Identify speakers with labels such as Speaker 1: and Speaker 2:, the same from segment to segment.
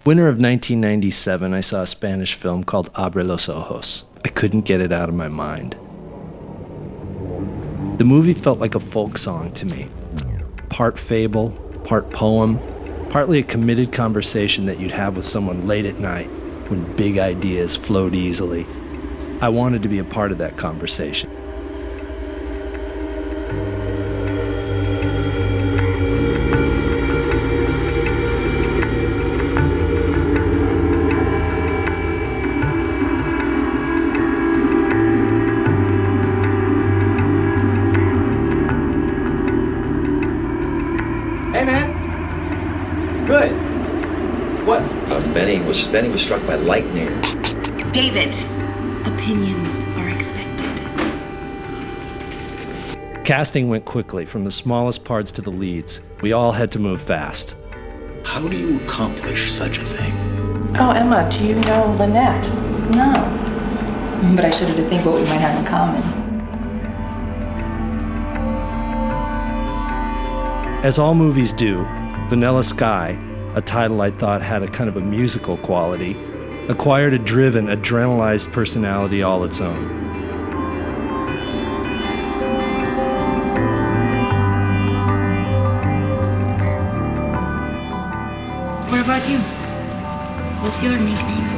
Speaker 1: Winter of 1997, I saw a Spanish film called Abre los Ojos. I couldn't get it out of my mind. The movie felt like a folk song to me. Part fable, part poem, partly a committed conversation that you'd have with someone late at night when big ideas flowed easily. I wanted to be a part of that conversation.
Speaker 2: Hey, man. Good. What?
Speaker 3: Benny was struck by lightning.
Speaker 4: David, opinions are expected.
Speaker 1: Casting went quickly, from the smallest parts to the leads. We all had to move fast.
Speaker 5: How do you accomplish such a thing?
Speaker 6: Oh, Emma, do you know Lynette? No. But I shudder to think what we might have in common.
Speaker 1: As all movies do, Vanilla Sky, a title I thought had a kind of a musical quality, acquired a driven, adrenalized personality all its own.
Speaker 7: What about you? What's your nickname?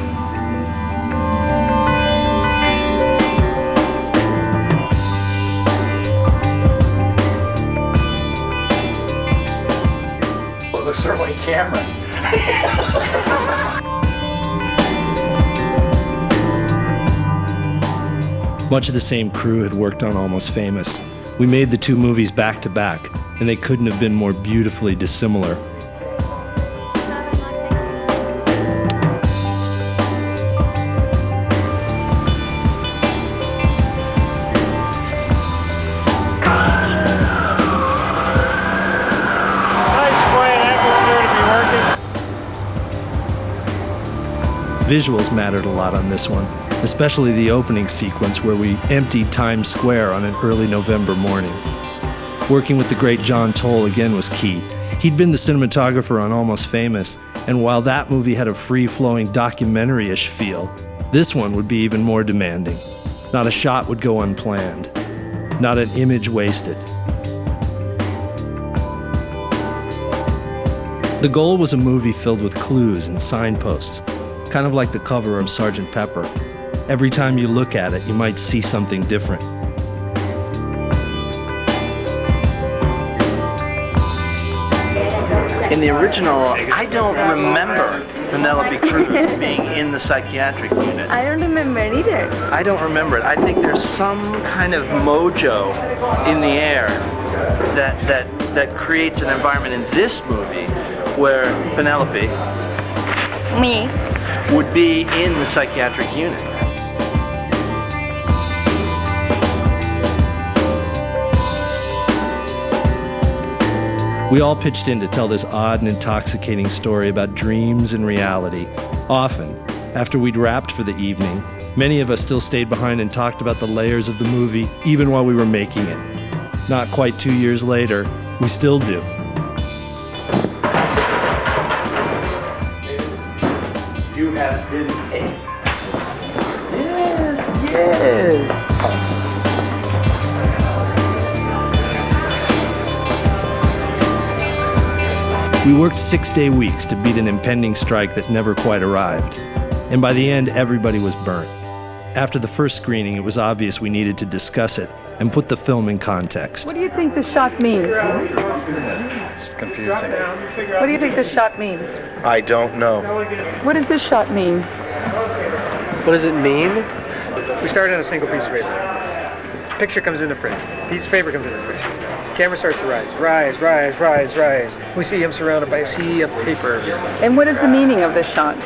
Speaker 5: Well, it looks sort of like Cameron.
Speaker 1: Much of the same crew had worked on Almost Famous. We made the two movies back to back, and they couldn't have been more beautifully dissimilar. Visuals mattered a lot on this one, especially the opening sequence where we emptied Times Square on an early November morning. Working with the great John Toll again was key. He'd been the cinematographer on Almost Famous, and while that movie had a free-flowing documentary-ish feel, this one would be even more demanding. Not a shot would go unplanned. Not an image wasted. The goal was a movie filled with clues and signposts, kind of like the cover of Sgt. Pepper. Every time you look at it, you might see something different.
Speaker 8: In the original, I don't remember Penelope Cruz being in the psychiatric unit.
Speaker 7: I don't remember either.
Speaker 8: I don't remember it. I think there's some kind of mojo in the air that creates an environment in this movie where Penelope
Speaker 7: Me.
Speaker 8: would be in the psychiatric unit.
Speaker 1: We all pitched in to tell this odd and intoxicating story about dreams and reality. Often, after we'd wrapped for the evening, many of us still stayed behind and talked about the layers of the movie, even while we were making it. Not quite 2 years later, we still do.
Speaker 8: You have been taken. Yes.
Speaker 1: We worked 6-day weeks to beat an impending strike that never quite arrived. And by the end, everybody was burnt. After the first screening, it was obvious we needed to discuss it and put the film in context.
Speaker 9: What do you think the shot means?
Speaker 5: It's confusing.
Speaker 9: What do you think the shot means?
Speaker 8: I don't know.
Speaker 9: What does this shot mean?
Speaker 10: What does it mean? We started on a single piece of paper. Picture comes in the frame. Piece of paper comes in the frame. Camera starts to rise. Rise. We see him surrounded by a sea of paper.
Speaker 9: And what is the meaning of this shot?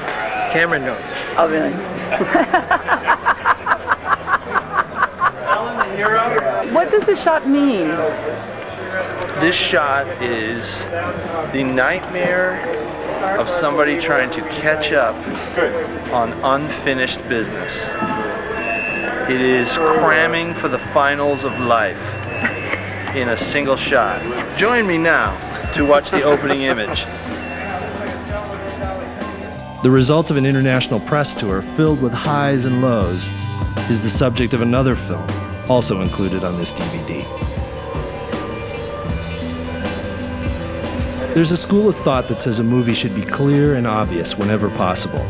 Speaker 10: Camera knows.
Speaker 9: Oh, really? What does the shot mean?
Speaker 8: This shot is the nightmare of somebody trying to catch up on unfinished business. It is cramming for the finals of life in a single shot. Join me now to watch the opening image.
Speaker 1: The result of an international press tour filled with highs and lows is the subject of another film, also included on this DVD. There's a school of thought that says a movie should be clear and obvious whenever possible.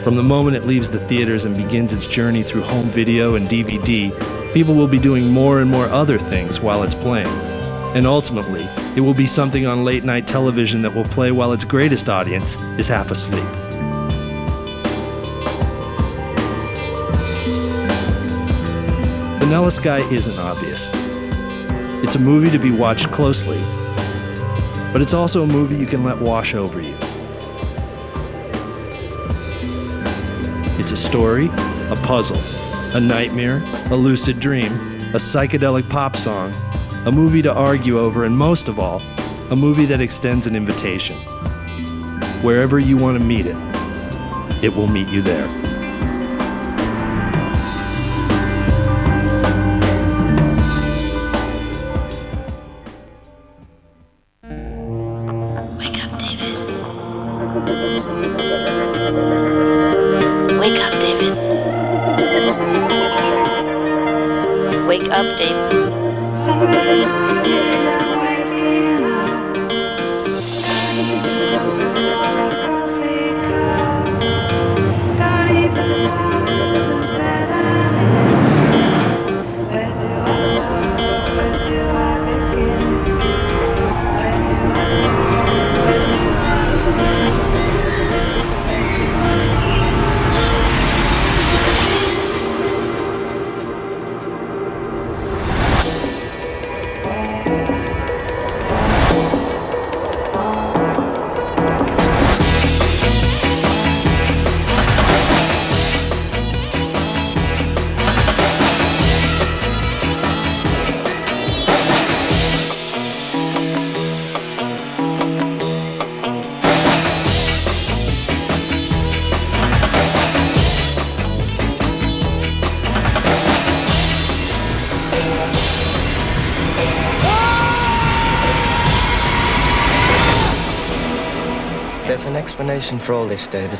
Speaker 1: From the moment it leaves the theaters and begins its journey through home video and DVD, people will be doing more and more other things while it's playing. And ultimately, it will be something on late-night television that will play while its greatest audience is half asleep. Vanilla Sky isn't obvious. It's a movie to be watched closely, but it's also a movie you can let wash over you. It's a story, a puzzle, a nightmare, a lucid dream, a psychedelic pop song, a movie to argue over, and most of all, a movie that extends an invitation. Wherever you want to meet it, it will meet you there.
Speaker 4: Wake up, David. Wake up, David. Wake up, David. Sunday morning, I'm waking up. Don't even focus on a coffee cup. Don't even know whose bed I'm in. Where do I start? Where do I begin? Where do I start? Where do I begin? Where do I start?
Speaker 11: There's an explanation for all this, David.